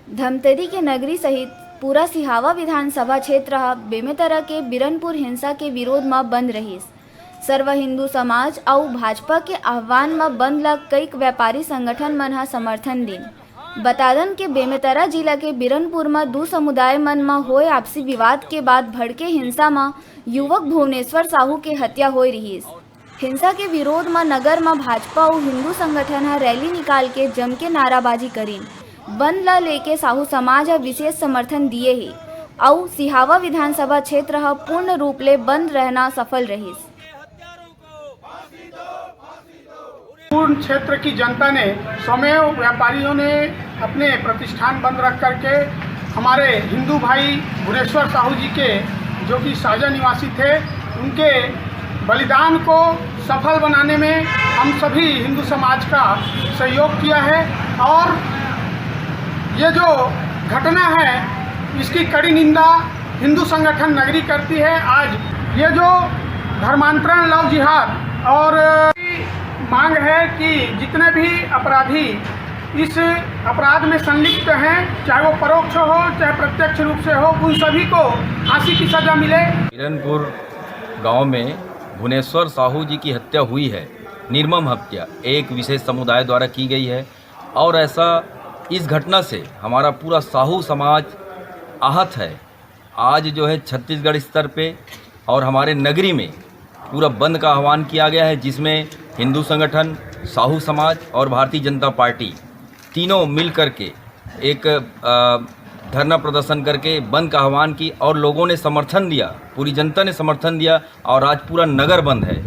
धमतरी के नगरी सहित पूरा सिहावा विधानसभा क्षेत्र बेमेतरा के बिरनपुर हिंसा के विरोध में बंद रहीस। सर्व हिंदू समाज और भाजपा के आह्वान में बंद ला कई व्यापारी संगठन मन समर्थन दिन। बतादन के बेमेतरा जिला के बिरनपुर में दो समुदाय मन में होए आपसी विवाद के बाद भड़के हिंसा में युवक भुवनेश्वर साहू के हत्या हो रहीस। हिंसा के विरोध में नगर में भाजपा और हिंदू संगठन रैली निकाल के जम के नाराबाजी करीन। बंद ला लेके साहू समाज विशेष समर्थन दिए है और सिहावा विधानसभा क्षेत्र पूर्ण रूप ले बंद रहना सफल रहीस। पूर्ण क्षेत्र की जनता ने स्वयं व्यापारियों ने अपने प्रतिष्ठान बंद रख करके हमारे हिंदू भाई भुवनेश्वर साहू जी के जो कि साजा निवासी थे उनके बलिदान को सफल बनाने में हम सभी हिंदू समाज का सहयोग किया है। और ये जो घटना है इसकी कड़ी निंदा हिंदू संगठन नगरी करती है। आज ये जो धर्मांतरण लव जिहाद और मांग है कि जितने भी अपराधी इस अपराध में संलिप्त हैं, चाहे वो परोक्ष हो चाहे प्रत्यक्ष रूप से हो, उन सभी को फांसी की सजा मिले। बिरनपुर गांव में भुवनेश्वर साहू जी की हत्या हुई है। निर्मम हत्या एक विशेष समुदाय द्वारा की गई है और ऐसा इस घटना से हमारा पूरा साहू समाज आहत है। आज जो है छत्तीसगढ़ स्तर पे और हमारे नगरी में पूरा बंद का आह्वान किया गया है, जिसमें हिंदू संगठन, साहू समाज और भारतीय जनता पार्टी तीनों मिल करके एक धरना प्रदर्शन करके बंद का आह्वान की और लोगों ने समर्थन दिया, पूरी जनता ने समर्थन दिया और आज पूरा नगर बंद है।